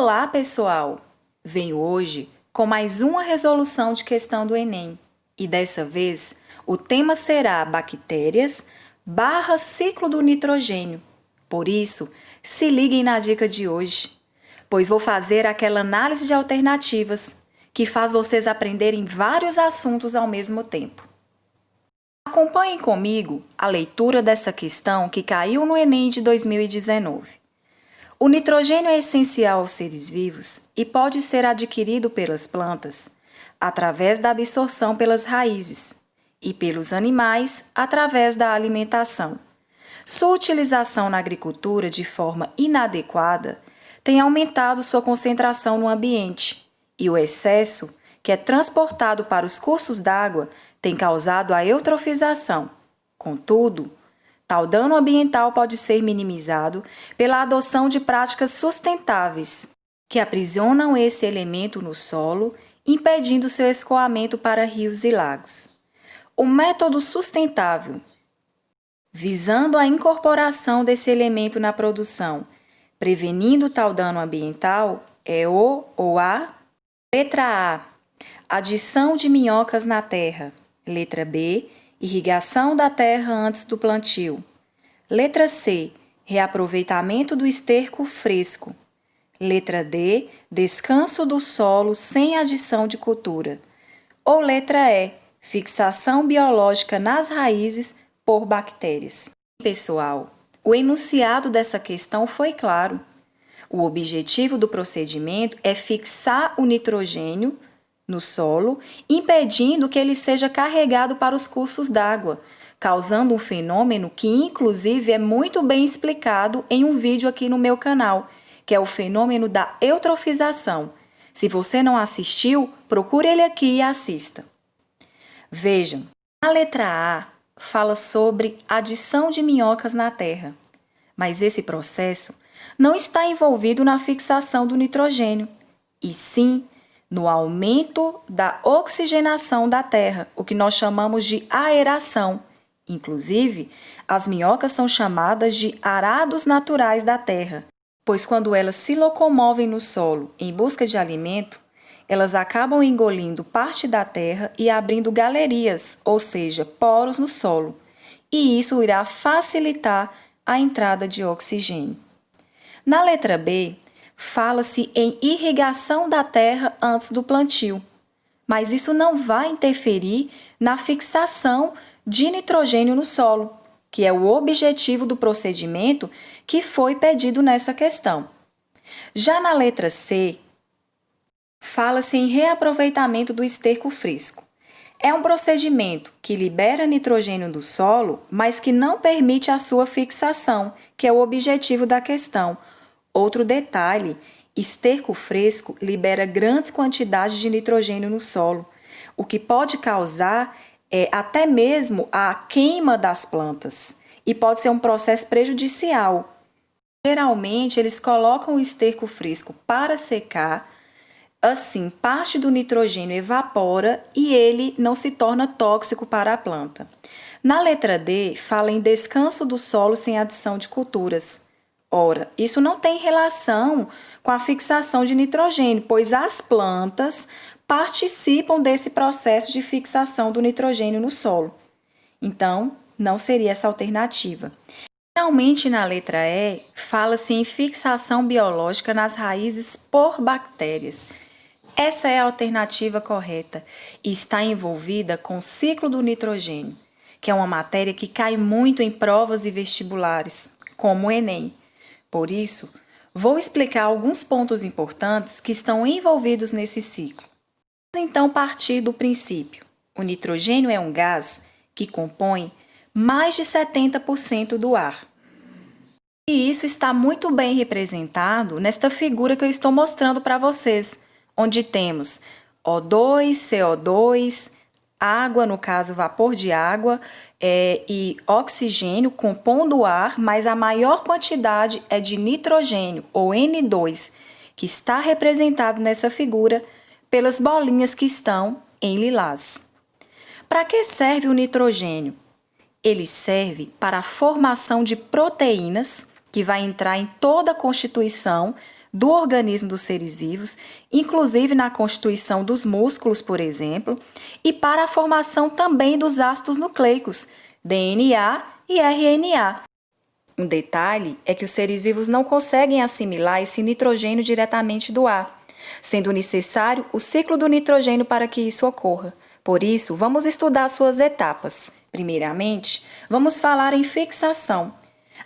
Olá, pessoal! Venho hoje com mais uma resolução de questão do Enem e dessa vez o tema será bactérias / ciclo do nitrogênio. Por isso, se liguem na dica de hoje, pois vou fazer aquela análise de alternativas que faz vocês aprenderem vários assuntos ao mesmo tempo. Acompanhem comigo a leitura dessa questão que caiu no Enem de 2019. O nitrogênio é essencial aos seres vivos e pode ser adquirido pelas plantas através da absorção pelas raízes e pelos animais através da alimentação. Sua utilização na agricultura de forma inadequada tem aumentado sua concentração no ambiente e o excesso, que é transportado para os cursos d'água, tem causado a eutrofização. Contudo, tal dano ambiental pode ser minimizado pela adoção de práticas sustentáveis, que aprisionam esse elemento no solo, impedindo seu escoamento para rios e lagos. O método sustentável, visando a incorporação desse elemento na produção, prevenindo tal dano ambiental, é o ou a letra A, adição de minhocas na terra. Letra B, irrigação da terra antes do plantio. Letra C, reaproveitamento do esterco fresco. Letra D, descanso do solo sem adição de cultura. Ou letra E, fixação biológica nas raízes por bactérias. Pessoal, o enunciado dessa questão foi claro. O objetivo do procedimento é fixar o nitrogênio no solo, impedindo que ele seja carregado para os cursos d'água, causando um fenômeno que, inclusive, é muito bem explicado em um vídeo aqui no meu canal, que é o fenômeno da eutrofização. Se você não assistiu, procure ele aqui e assista. Vejam, a letra A fala sobre adição de minhocas na terra, mas esse processo não está envolvido na fixação do nitrogênio, e sim no aumento da oxigenação da terra, o que nós chamamos de aeração. Inclusive, as minhocas são chamadas de arados naturais da terra, pois quando elas se locomovem no solo em busca de alimento, elas acabam engolindo parte da terra e abrindo galerias, ou seja, poros no solo, e isso irá facilitar a entrada de oxigênio. Na letra B, fala-se em irrigação da terra antes do plantio, mas isso não vai interferir na fixação de nitrogênio no solo, que é o objetivo do procedimento que foi pedido nessa questão. Já na letra C, fala-se em reaproveitamento do esterco fresco. É um procedimento que libera nitrogênio do solo, mas que não permite a sua fixação, que é o objetivo da questão. Outro detalhe, esterco fresco libera grandes quantidades de nitrogênio no solo, o que pode causar até mesmo a queima das plantas e pode ser um processo prejudicial. Geralmente, eles colocam o esterco fresco para secar, assim, parte do nitrogênio evapora e ele não se torna tóxico para a planta. Na letra D, fala em descanso do solo sem adição de culturas. Ora, isso não tem relação com a fixação de nitrogênio, pois as plantas participam desse processo de fixação do nitrogênio no solo. Então, não seria essa alternativa. Finalmente, na letra E, fala-se em fixação biológica nas raízes por bactérias. Essa é a alternativa correta e está envolvida com o ciclo do nitrogênio, que é uma matéria que cai muito em provas e vestibulares, como o Enem. Por isso, vou explicar alguns pontos importantes que estão envolvidos nesse ciclo. Vamos então partir do princípio. O nitrogênio é um gás que compõe mais de 70% do ar. E isso está muito bem representado nesta figura que eu estou mostrando para vocês, onde temos O2, CO2, água, no caso vapor de água, e oxigênio compondo o ar, mas a maior quantidade é de nitrogênio, ou N2, que está representado nessa figura pelas bolinhas que estão em lilás. Para que serve o nitrogênio? Ele serve para a formação de proteínas, que vai entrar em toda a constituição do organismo dos seres vivos, inclusive na constituição dos músculos, por exemplo, e para a formação também dos ácidos nucleicos, DNA e RNA. Um detalhe é que os seres vivos não conseguem assimilar esse nitrogênio diretamente do ar, sendo necessário o ciclo do nitrogênio para que isso ocorra. Por isso, vamos estudar suas etapas. Primeiramente, vamos falar em fixação.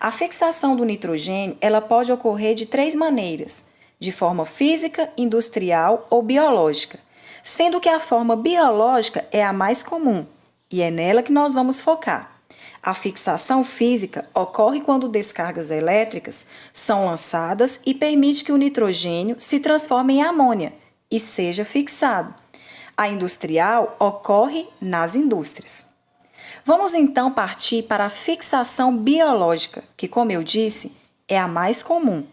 A fixação do nitrogênio, ela pode ocorrer de 3 maneiras: de forma física, industrial ou biológica, sendo que a forma biológica é a mais comum, e é nela que nós vamos focar. A fixação física ocorre quando descargas elétricas são lançadas e permite que o nitrogênio se transforme em amônia e seja fixado. A industrial ocorre nas indústrias. Vamos então partir para a fixação biológica, que, como eu disse, é a mais comum.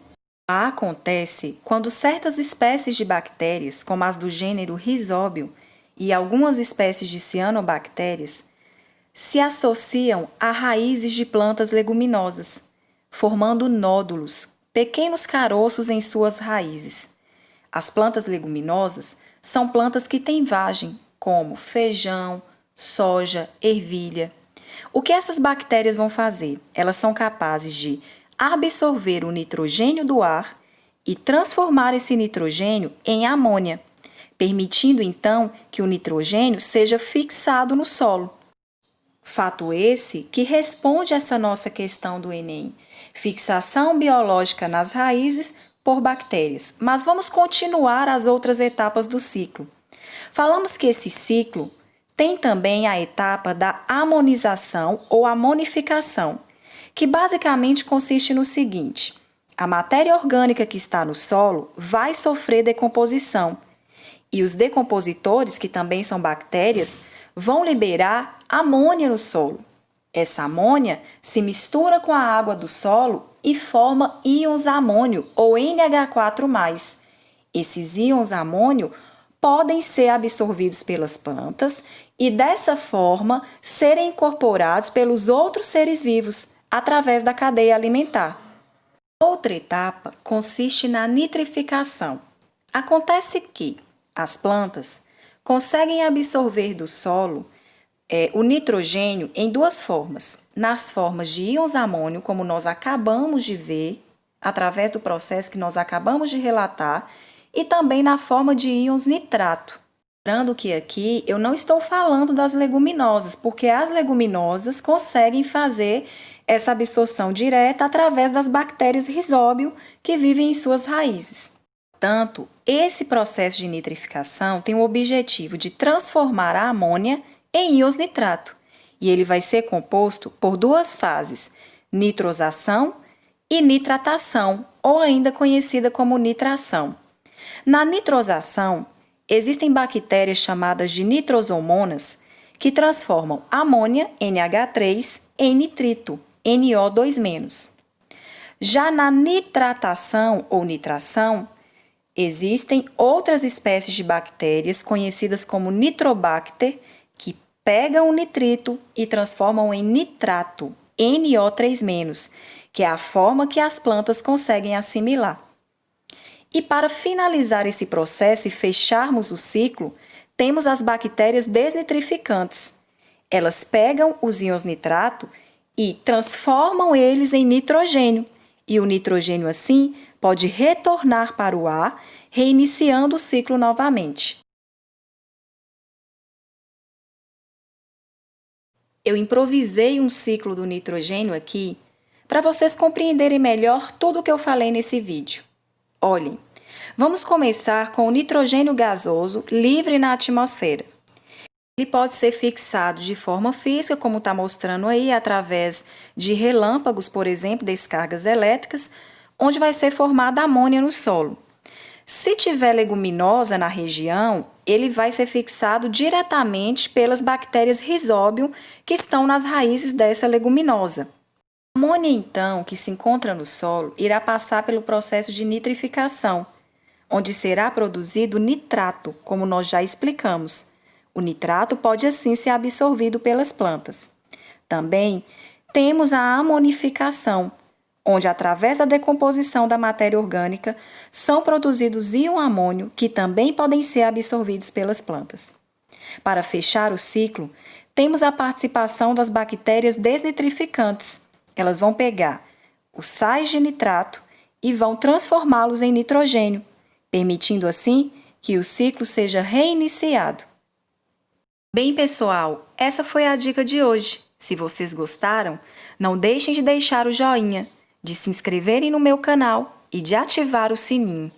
Ela acontece quando certas espécies de bactérias, como as do gênero Rhizóbio e algumas espécies de cianobactérias, se associam a raízes de plantas leguminosas, formando nódulos, pequenos caroços em suas raízes. As plantas leguminosas são plantas que têm vagem, como feijão, soja, ervilha. O que essas bactérias vão fazer? Elas são capazes de absorver o nitrogênio do ar e transformar esse nitrogênio em amônia, permitindo então que o nitrogênio seja fixado no solo. Fato esse que responde essa nossa questão do Enem: fixação biológica nas raízes por bactérias. Mas vamos continuar as outras etapas do ciclo. Falamos que esse ciclo tem também a etapa da amonização ou amonificação, que basicamente consiste no seguinte: a matéria orgânica que está no solo vai sofrer decomposição, e os decompositores, que também são bactérias, vão liberar amônia no solo. Essa amônia se mistura com a água do solo e forma íons amônio ou NH4+. Esses íons amônio podem ser absorvidos pelas plantas e, dessa forma, serem incorporados pelos outros seres vivos através da cadeia alimentar. Outra etapa consiste na nitrificação. Acontece que as plantas conseguem absorver do solo o nitrogênio em 2 formas: nas formas de íons amônio, como nós acabamos de ver, através do processo que nós acabamos de relatar, e também na forma de íons nitrato. Lembrando que aqui eu não estou falando das leguminosas, porque as leguminosas conseguem fazer essa absorção direta através das bactérias Rhizóbio que vivem em suas raízes. Portanto, esse processo de nitrificação tem o objetivo de transformar a amônia em íons nitrato, e ele vai ser composto por 2 fases: nitrosação e nitratação, ou ainda conhecida como nitração. Na nitrosação, existem bactérias chamadas de nitrosomonas que transformam amônia, NH3, em nitrito, NO2-. Já na nitratação ou nitração, existem outras espécies de bactérias conhecidas como Nitrobacter que pegam o nitrito e transformam em nitrato, NO3-, que é a forma que as plantas conseguem assimilar. E para finalizar esse processo e fecharmos o ciclo, temos as bactérias desnitrificantes. Elas pegam os íons nitrato e transformam eles em nitrogênio, e o nitrogênio assim pode retornar para o ar, reiniciando o ciclo novamente. Eu improvisei um ciclo do nitrogênio aqui para vocês compreenderem melhor tudo o que eu falei nesse vídeo. Olhem, vamos começar com o nitrogênio gasoso livre na atmosfera. Ele pode ser fixado de forma física, como está mostrando aí, através de relâmpagos, por exemplo, descargas elétricas, onde vai ser formada amônia no solo. Se tiver leguminosa na região, ele vai ser fixado diretamente pelas bactérias Rhizóbio que estão nas raízes dessa leguminosa. A amônia, então, que se encontra no solo, irá passar pelo processo de nitrificação, onde será produzido nitrato, como nós já explicamos. O nitrato pode assim ser absorvido pelas plantas. Também temos a amonificação, onde, através da decomposição da matéria orgânica, são produzidos íons amônio que também podem ser absorvidos pelas plantas. Para fechar o ciclo, temos a participação das bactérias desnitrificantes. Elas vão pegar os sais de nitrato e vão transformá-los em nitrogênio, permitindo assim que o ciclo seja reiniciado. Bem, pessoal, essa foi a dica de hoje. Se vocês gostaram, não deixem de deixar o joinha, de se inscreverem no meu canal e de ativar o sininho.